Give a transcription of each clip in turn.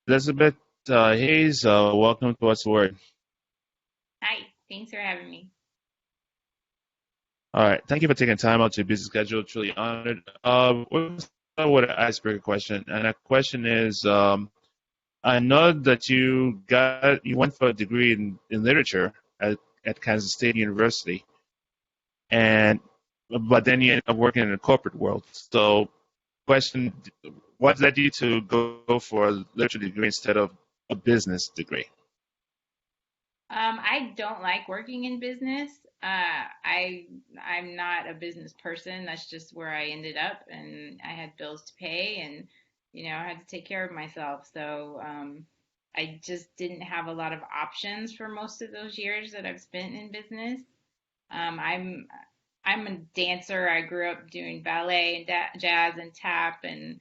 Elizabeth Hayes, welcome to What's the Word. Hi, thanks for having me. All right, thank you for taking time out to your busy schedule. Truly honored. We'll start with an icebreaker question, and that question is: I know that you went for a degree in literature at Kansas State University, and but then you ended up working in the corporate world. So, question: what led you to go for a literature degree instead of a business degree? I don't like working in business. I'm not a business person. That's just where I ended up, and I had bills to pay, and I had to take care of myself. So I just didn't have a lot of options for most of those years that I've spent in business. Um, I'm I'm a dancer. I grew up doing ballet and jazz and tap, and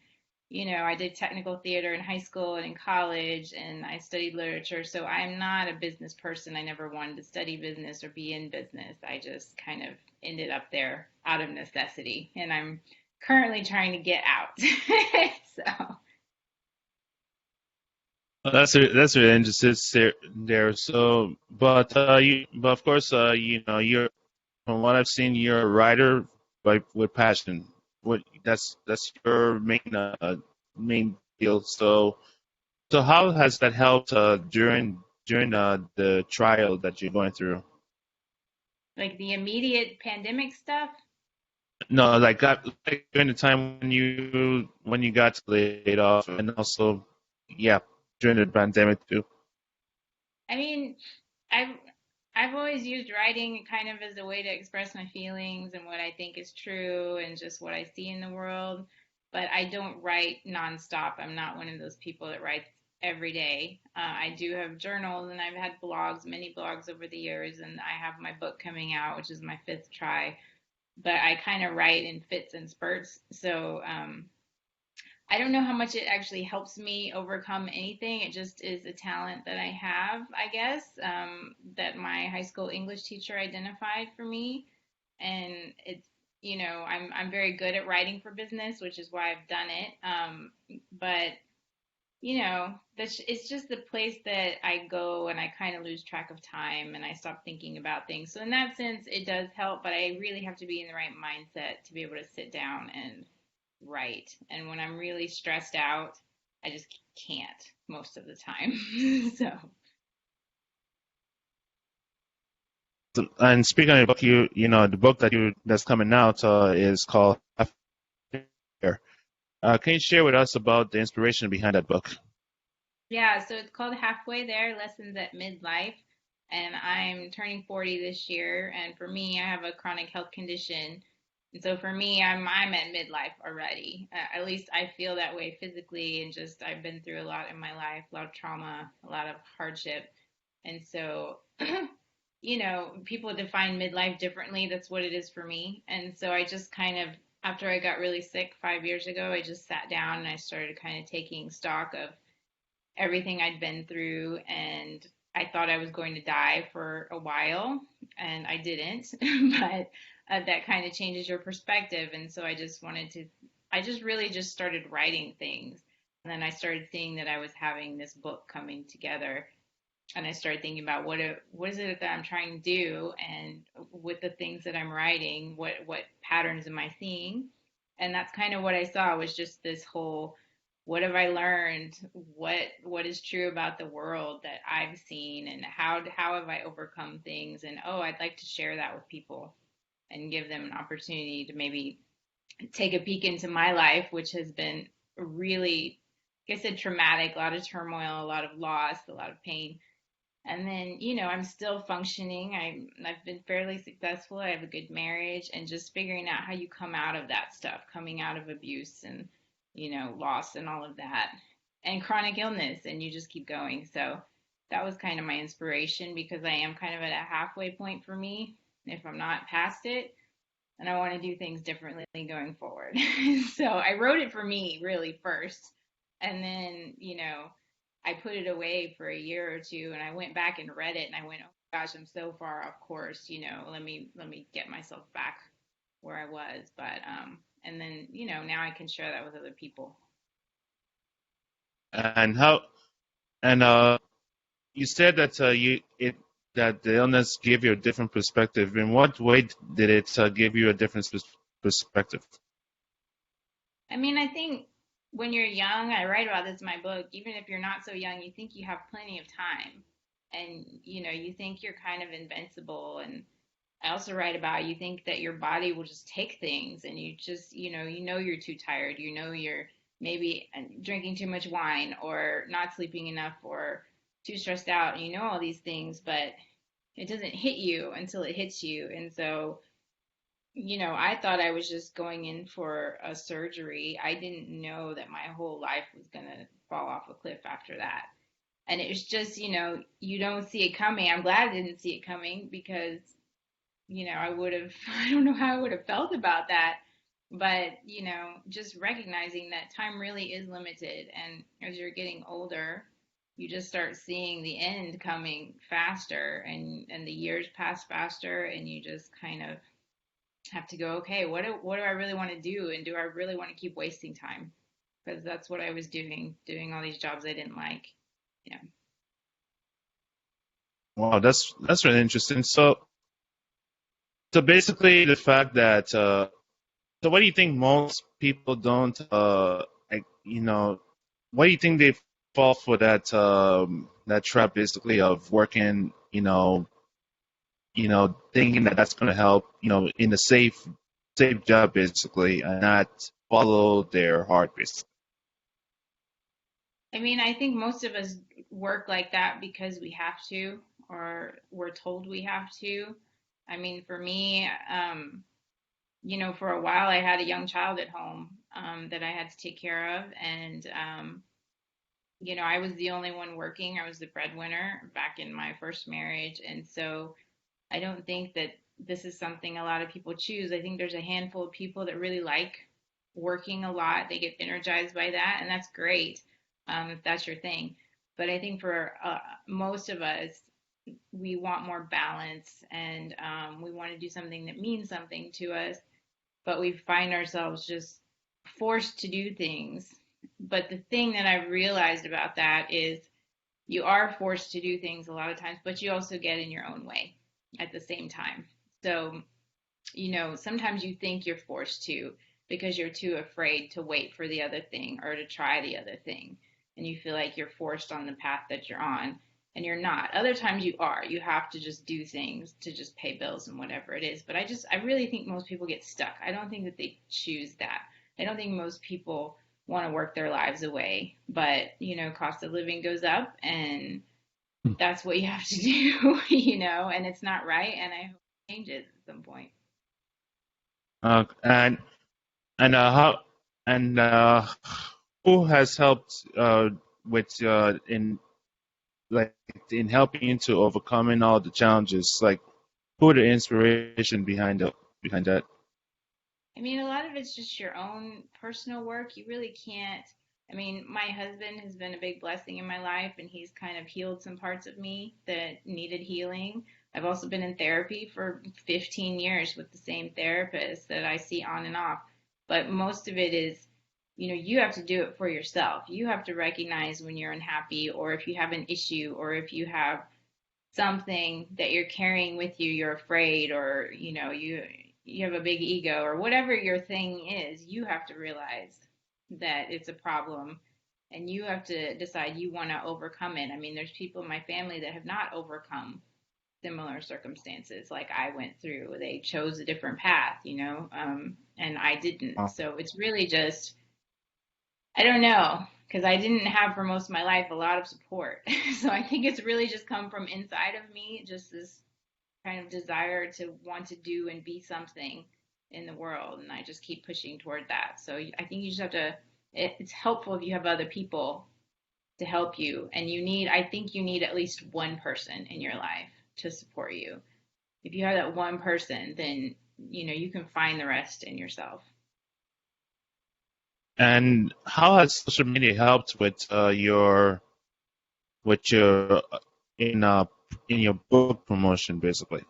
I did technical theater in high school and in college, and I studied literature. So I'm not a business person. I never wanted to study business or be in business. I just kind of ended up there out of necessity, and I'm currently trying to get out. So. That's really interesting there. So, but of course, you're from what I've seen, you're a writer, but with passion. That's your main deal. So how has that helped during the trial that you're going through? Like the immediate pandemic stuff. No, like during the time when you got laid off, and also, yeah, during the pandemic too. I mean, I've I've always used writing kind of as a way to express my feelings and what I think is true and just what I see in the world. But I don't write nonstop. I'm not one of those people that writes every day. I do have journals and I've had blogs, many blogs over the years, and I have my book coming out, which is my fifth try. But I kind of write in fits and spurts. So I don't know how much it actually helps me overcome anything. It just is a talent that I have, I guess, that my high school English teacher identified for me. And it's, I'm very good at writing for business, which is why I've done it. But it's just the place that I go and I kind of lose track of time and I stop thinking about things. So in that sense, it does help, but I really have to be in the right mindset to be able to sit down and write. And when I'm really stressed out, I just can't most of the time. So, And speaking of the book, the book that's coming out is called After. Can you share with us about the inspiration behind that book? yeah, so it's called Halfway There Lessons at Midlife. And I'm turning 40 this year. And for me, I have a chronic health condition. And so for me, I'm at midlife already. At least I feel that way physically. And just I've been through a lot in my life, a lot of trauma, a lot of hardship. And so, people define midlife differently. That's what it is for me. And so I just kind of, after I got really sick 5 years ago, I just sat down and I started kind of taking stock of everything I'd been through, and I thought I was going to die for a while, and I didn't. But that kind of changes your perspective, and so I just really just started writing things, and then I started seeing that I was having this book coming together, and I started thinking about what is it that I'm trying to do, and with the things that I'm writing, what patterns am I seeing, and that's kind of what I saw was just this whole what have I learned, what is true about the world that I've seen, and how have I overcome things, and oh, I'd like to share that with people and give them an opportunity to maybe take a peek into my life, which has been really, like I said, traumatic, a lot of turmoil, a lot of loss, a lot of pain, and then, I'm still functioning. I've been fairly successful. I have a good marriage and just figuring out how you come out of that stuff, coming out of abuse and, loss and all of that and chronic illness and you just keep going. So that was kind of my inspiration because I am kind of at a halfway point for me if I'm not past it and I want to do things differently going forward. So I wrote it for me really first. And then, I put it away for a year or two and I went back and read it and I went, oh my gosh, I'm so far off course, let me get myself back where I was. But and then, now I can share that with other people. And how? And you said that that the illness gave you a different perspective. In what way did it give you a different perspective? I mean, I think when you're young, I write about this in my book, even if you're not so young, you think you have plenty of time. And, you think you're kind of invincible. And I also write about you think that your body will just take things and you just, you know you're too tired. You know you're maybe drinking too much wine or not sleeping enough or too stressed out. You know all these things, but it doesn't hit you until it hits you. And so, I thought I was just going in for a surgery. I didn't know that my whole life was going to fall off a cliff after that. And it was just, you don't see it coming. I'm glad I didn't see it coming because, I would have, I don't know how I would have felt about that. But, just recognizing that time really is limited. And as you're getting older, you just start seeing the end coming faster and the years pass faster and you just kind of have to go, okay, what do I really want to do? And do I really want to keep wasting time? Because that's what I was doing all these jobs I didn't like. Yeah. Wow, that's really interesting. So basically, the fact that so what do you think most people don't like, what do you think they fall for that trap basically of working, thinking that that's going to help, in a safe job basically, and not follow their heart basically. I mean, I think most of us work like that because we have to, or we're told we have to. I mean, for me, for a while I had a young child at home that I had to take care of, and I was the only one working. I was the breadwinner back in my first marriage, and so I don't think that this is something a lot of people choose. I think there's a handful of people that really like working a lot. They get energized by that, and that's great if that's your thing. But I think for most of us, we want more balance and we want to do something that means something to us, but we find ourselves just forced to do things. But the thing that I've realized about that is you are forced to do things a lot of times, but you also get in your own way at the same time. So, sometimes you think you're forced to because you're too afraid to wait for the other thing or to try the other thing. And you feel like you're forced on the path that you're on, and you're not. Other times you are. You have to just do things to just pay bills and whatever it is. But I really think most people get stuck. I don't think that they choose that. I don't think most people want to work their lives away. But, cost of living goes up and that's what you have to do, and it's not right. And I hope it changes at some point. And how and who has helped with like in helping you to overcoming all the challenges? Like, who the inspiration behind that? I mean, a lot of it's just your own personal work. You really can't. I mean, my husband has been a big blessing in my life, and he's kind of healed some parts of me that needed healing. I've also been in therapy for 15 years with the same therapist that I see on and off. But most of it is, you have to do it for yourself. You have to recognize when you're unhappy, or if you have an issue, or if you have something that you're carrying with you, you're afraid, or you have a big ego, or whatever your thing is, you have to realize that it's a problem and you have to decide you want to overcome it. I mean, there's people in my family that have not overcome similar circumstances like I went through. They chose a different path, and I didn't. Oh, So it's really just, I don't know, because I didn't have for most of my life a lot of support. So I think it's really just come from inside of me, just this kind of desire to want to do and be something in the world. And I just keep pushing toward that. So I think you just have to, it's helpful if you have other people to help you. And I think you need at least one person in your life to support you. If you have that one person, then, you can find the rest in yourself. and how has social media helped with your in your book promotion, basically?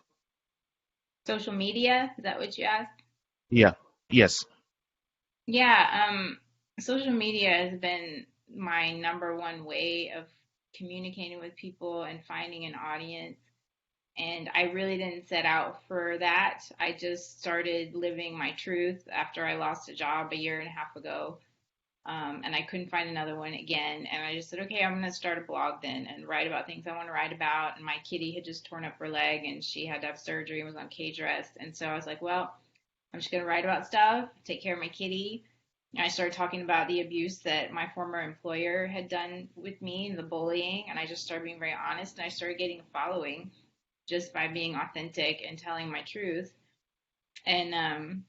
Social media, is that what you asked? Yeah. Yes. Yeah, social media has been my number one way of communicating with people and finding an audience. And I really didn't set out for that. I just started living my truth after I lost a job a year and a half ago. And I couldn't find another one again. And I just said, okay, I'm going to start a blog then and write about things I want to write about. And my kitty had just torn up her leg and she had to have surgery and was on cage rest. And so I was like, well, I'm just going to write about stuff, take care of my kitty. And I started talking about the abuse that my former employer had done with me and the bullying. And I just started being very honest and I started getting a following just by being authentic and telling my truth. And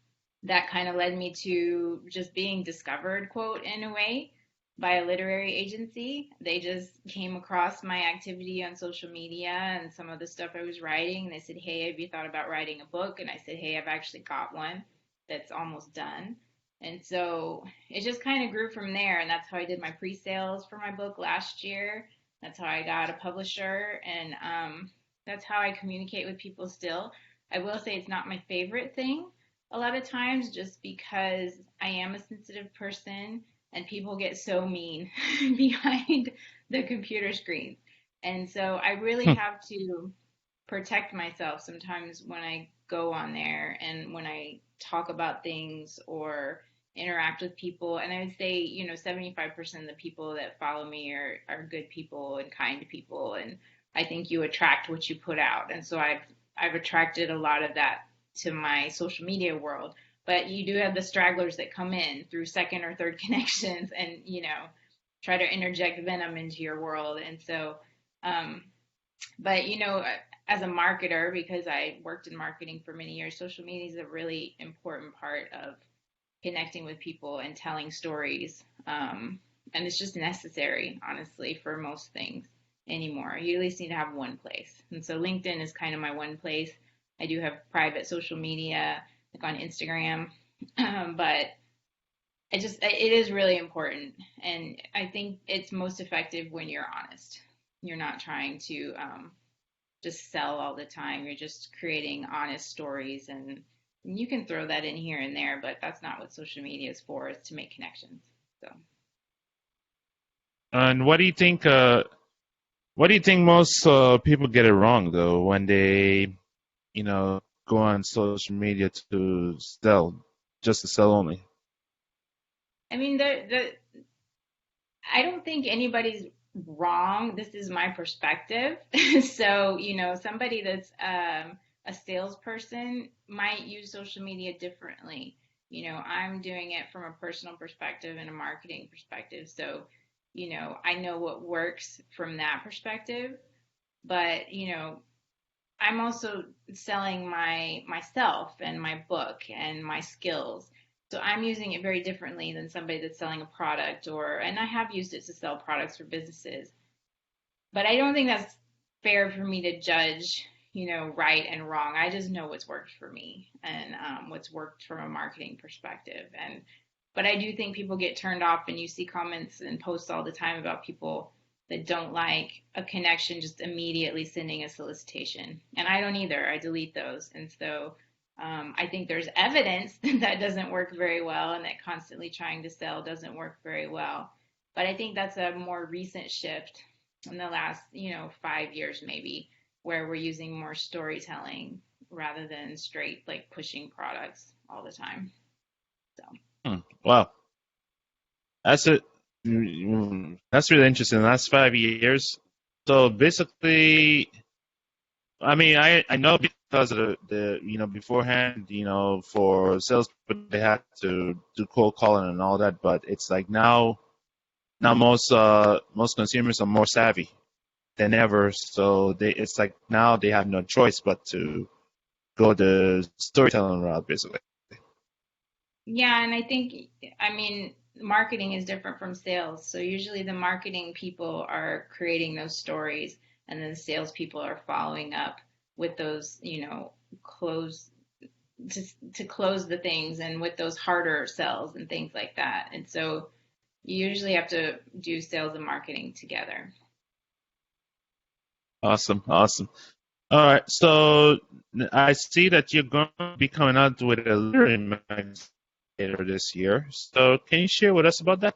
that kind of led me to just being discovered, quote, in a way, by a literary agency. They just came across my activity on social media and some of the stuff I was writing. And they said, hey, have you thought about writing a book? And I said, hey, I've actually got one that's almost done. And so it just kind of grew from there. And that's how I did my pre-sales for my book last year. That's how I got a publisher. And that's how I communicate with people still. I will say it's not my favorite thing a lot of times just because I am a sensitive person and people get so mean behind the computer screen. And so I really have to protect myself sometimes when I go on there and when I talk about things or interact with people. And I would say, 75% of the people that follow me are good people and kind people. And I think you attract what you put out. And so I've attracted a lot of that to my social media world. But you do have the stragglers that come in through second or third connections and, try to interject venom into your world. And so, but, as a marketer, because I worked in marketing for many years, social media is a really important part of connecting with people and telling stories. And it's just necessary, honestly, for most things anymore. You at least need to have one place. And so LinkedIn is kind of my one place. I do have private social media, like on Instagram, but it is really important. And I think it's most effective when you're honest. You're not trying to just sell all the time. You're just creating honest stories, and you can throw that in here and there, but that's not what social media is for. It's to make connections. So. And what do you think? What do you think most people get it wrong though when they, go on social media to sell, just to sell only? I mean, I don't think anybody's wrong. This is my perspective. So, somebody that's a salesperson might use social media differently. I'm doing it from a personal perspective and a marketing perspective. So, I know what works from that perspective. But, I'm also selling myself and my book and my skills. So I'm using it very differently than somebody that's selling a product and I have used it to sell products for businesses. But I don't think that's fair for me to judge, right and wrong. I just know what's worked for me and what's worked from a marketing perspective. But I do think people get turned off, and you see comments and posts all the time about people that don't like a connection just immediately sending a solicitation. And I don't either. I delete those. And so I think there's evidence that doesn't work very well, and that constantly trying to sell doesn't work very well. But I think that's a more recent shift in the last, 5 years maybe, where we're using more storytelling rather than straight like pushing products all the time. So. Wow, that's it. That's really interesting. The last 5 years. So basically, I mean, I know because of the beforehand, for sales they had to do cold calling and all that, but it's like now most consumers are more savvy than ever, so it's like now they have no choice but to go the storytelling route, basically. Yeah, and I mean, marketing is different from sales. So usually the marketing people are creating those stories, and then the sales people are following up with those, close to close the things and with those harder sells and things like that. And so you usually have to do sales and marketing together. Awesome, awesome. All right, so I see that you're going to be coming out with a literary magazine later this year. So can you share with us about that?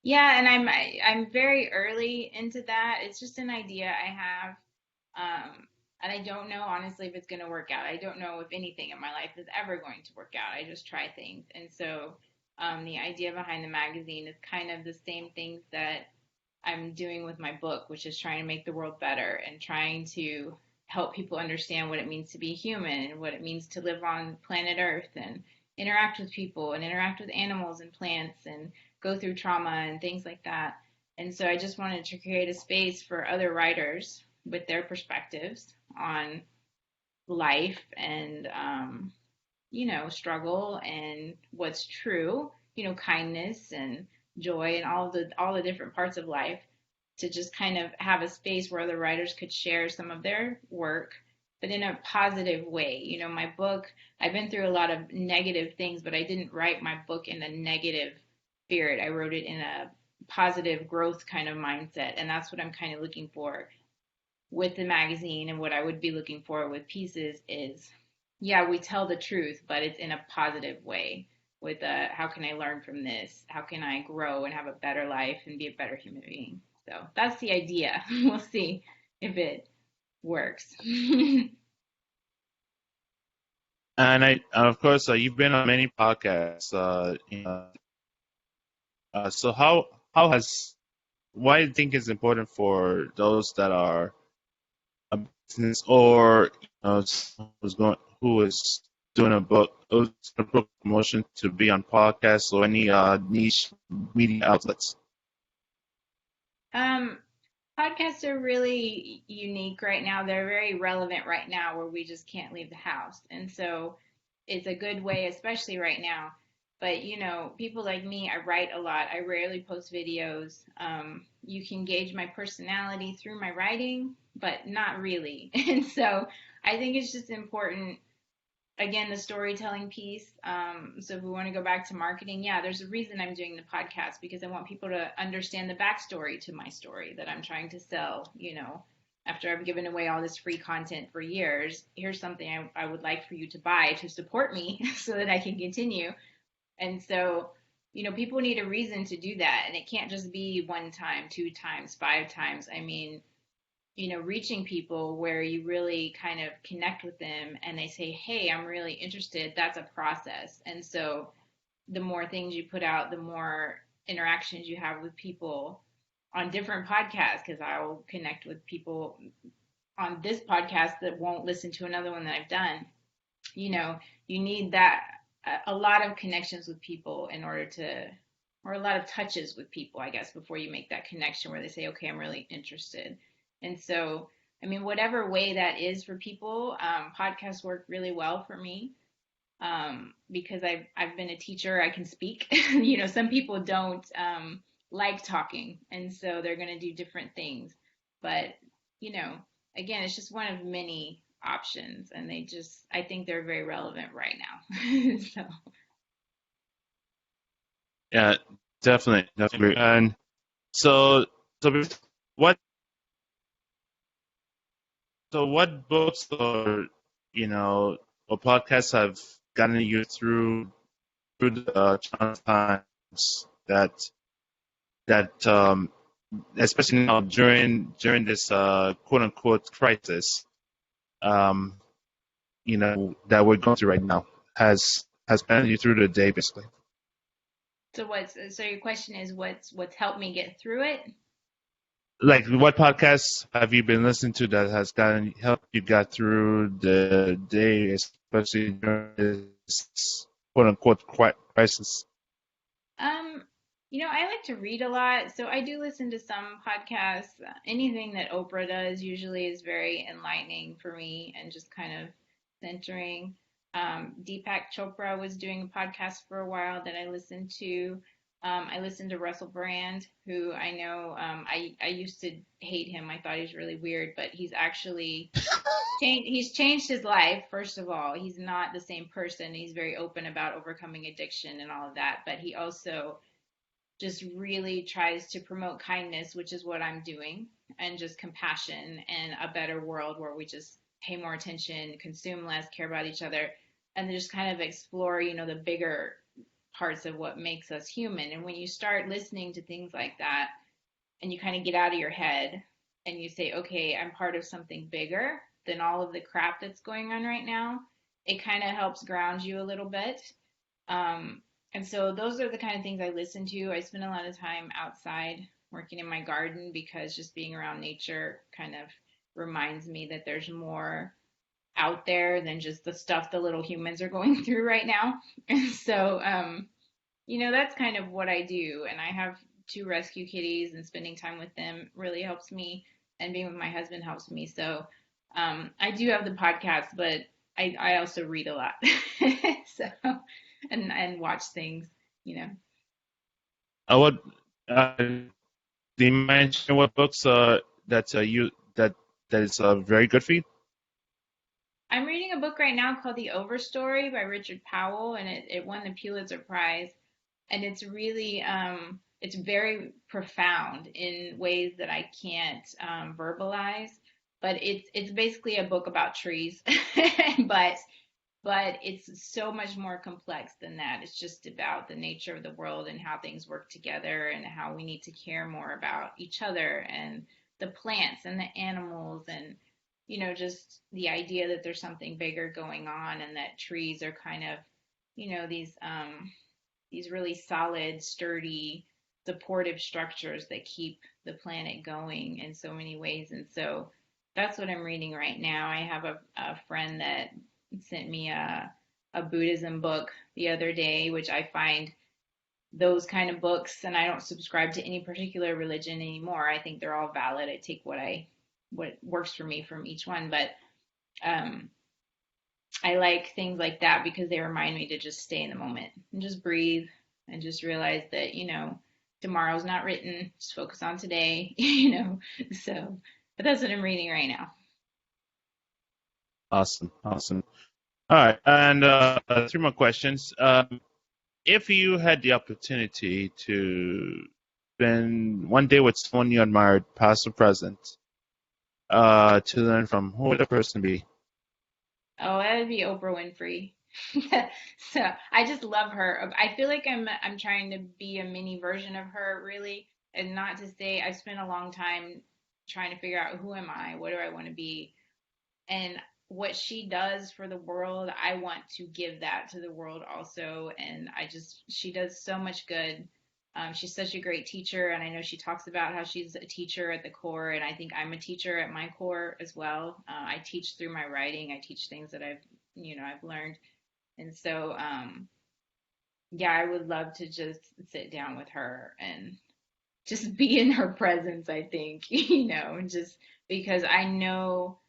Yeah, and I'm very early into that. It's just an idea I have. And I don't know honestly if it's going to work out. I don't know if anything in my life is ever going to work out. I just try things. And so the idea behind the magazine is kind of the same things that I'm doing with my book, which is trying to make the world better and trying to help people understand what it means to be human and what it means to live on planet Earth and interact with people and interact with animals and plants and go through trauma and things like that. And so I just wanted to create a space for other writers with their perspectives on life and struggle and what's true, kindness and joy and all the different parts of life, to just kind of have a space where other writers could share some of their work, but in a positive way. My book, I've been through a lot of negative things, but I didn't write my book in a negative spirit. I wrote it in a positive growth kind of mindset, and that's what I'm kind of looking for with the magazine. And what I would be looking for with pieces is, yeah, we tell the truth, but it's in a positive way with how can I learn from this? How can I grow and have a better life and be a better human being? So that's the idea. We'll see if it works. And of course, you've been on many podcasts. So how has why do you think it's important for those that are a business or who is doing a book promotion to be on podcasts or any niche media outlets? um, Podcasts are really unique right now. They're very relevant right now where we just can't leave the house. And so it's a good way, especially right now. But, people like me, I write a lot. I rarely post videos. You can gauge my personality through my writing, but not really. And so I think it's just important, again, the storytelling piece. So if we want to go back to marketing, yeah, there's a reason I'm doing the podcast, because I want people to understand the backstory to my story that I'm trying to sell. After I've given away all this free content for years, here's something I would like for you to buy to support me so that I can continue. And so, people need a reason to do that. And it can't just be one time, two times, five times. I mean, reaching people where you really kind of connect with them and they say, hey, I'm really interested, that's a process. And so the more things you put out, the more interactions you have with people on different podcasts, because I will connect with people on this podcast that won't listen to another one that I've done. You need that, a lot of connections with people in order to, or a lot of touches with people, I guess, before you make that connection where they say, okay, I'm really interested. And so, I mean, whatever way that is for people, podcasts work really well for me, because I've been a teacher. I can speak. Some people don't like talking, and so they're going to do different things. But you know, again, it's just one of many options, and I think they're very relevant right now. So. Yeah, definitely. And so, so what, what books or you know or podcasts have gotten you through the challenging times that especially now during this quote unquote crisis um, that we're going through right now has gotten you through the day basically. So your question is what's helped me get through it? Like, what podcasts have you been listening to that has gotten helped you got through the day, especially during this quote unquote crisis? Um, I like to read a lot, so I do listen to some podcasts. Anything that Oprah does usually is very enlightening for me and just kind of centering. Deepak Chopra was doing a podcast for a while that I listened to. I listened to Russell Brand, who I know, I used to hate him. I thought he was really weird, but he's changed his life. First of all, he's not the same person. He's very open about overcoming addiction and all of that, but he also just really tries to promote kindness, which is what I'm doing, and just compassion and a better world where we just pay more attention, consume less, care about each other, and just kind of explore, the bigger parts of what makes us human. And when you start listening to things like that and you kind of get out of your head and you say, okay, I'm part of something bigger than all of the crap that's going on right now, it kind of helps ground you a little bit. And so those are the kind of things I listen to. I spend a lot of time outside working in my garden because just being around nature kind of reminds me that there's more out there than just the stuff the little humans are going through right now. And so, that's kind of what I do. And I have two rescue kitties, and spending time with them really helps me, and being with my husband helps me. So, I do have the podcast, but I also read a lot. So, and watch things. What do you mention what books that you that is very good for you? I'm reading a book right now called The Overstory by Richard Powell, and it won the Pulitzer Prize. And it's really it's very profound in ways that I can't verbalize. But it's basically a book about trees, but it's so much more complex than that. It's just about the nature of the world and how things work together and how we need to care more about each other and the plants and the animals and just the idea that there's something bigger going on and that trees are kind of these really solid, sturdy, supportive structures that keep the planet going in so many ways. And so that's what I'm reading right now. I have a friend that sent me a Buddhism book the other day, which I find those kind of books, and I don't subscribe to any particular religion anymore. I think they're all valid. I take what works for me from each one, but um, I like things like that because they remind me to just stay in the moment and just breathe and just realize that, tomorrow's not written. Just focus on today. So, but that's what I'm reading right now. Awesome, awesome. All right, and three more questions. If you had the opportunity to spend one day with someone you admired, past or present, to learn from, who would the person be? Oh, that would be Oprah Winfrey. So I just love her. I feel like I'm trying to be a mini version of her, really, and not to say I've spent a long time trying to figure out who am I, what do I want to be, and what she does for the world, I want to give that to the world also. And she does so much good. She's such a great teacher, and I know she talks about how she's a teacher at the core, and I think I'm a teacher at my core as well. I teach through my writing. I teach things that I've learned, and so yeah, I would love to just sit down with her and just be in her presence. I think, just because I know,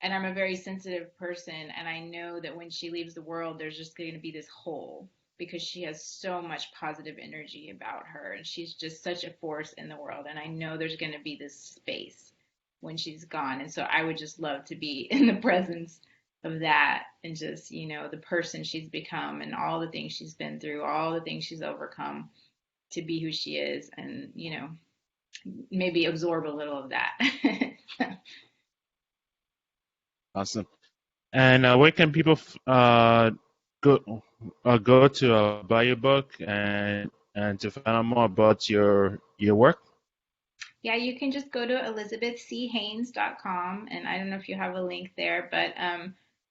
and I'm a very sensitive person, and I know that when she leaves the world, there's just going to be this hole because she has so much positive energy about her, and she's just such a force in the world. And I know there's going to be this space when she's gone, and so I would just love to be in the presence of that and just, the person she's become and all the things she's been through, all the things she's overcome to be who she is, and maybe absorb a little of that. Awesome. And where can people go to buy your book and to find out more about your work? Yeah, you can just go to elizabethchaynes.com, and I don't know if you have a link there, but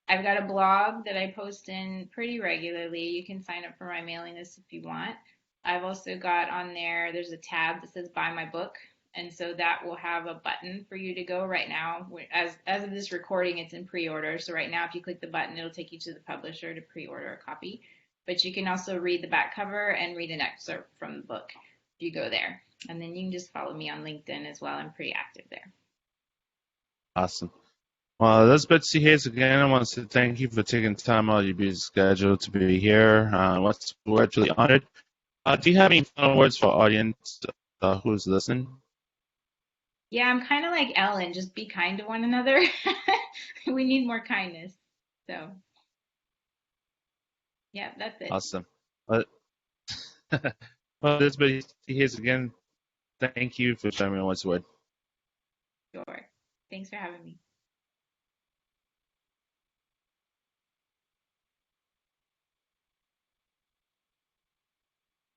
I've got a blog that I post in pretty regularly. You can sign up for my mailing list if you want. I've also got on there's a tab that says buy my book, and so that will have a button for you to go right now. As of this recording, it's in pre-order. So right now, if you click the button, it'll take you to the publisher to pre-order a copy. But you can also read the back cover and read an excerpt from the book if you go there. And then you can just follow me on LinkedIn as well. I'm pretty active there. Awesome. Well, Elizabeth C. Hayes, again, I want to thank you for taking time out of your busy schedule to be here. We're actually honored. Do you have any final words for audience who's listening? Yeah, I'm kind of like Ellen. Just be kind to one another. We need more kindness. So, yeah, that's it. Awesome. Well, well, Elizabeth C. Hayes, again, thank you for sharing me what's word. Sure. Thanks for having me.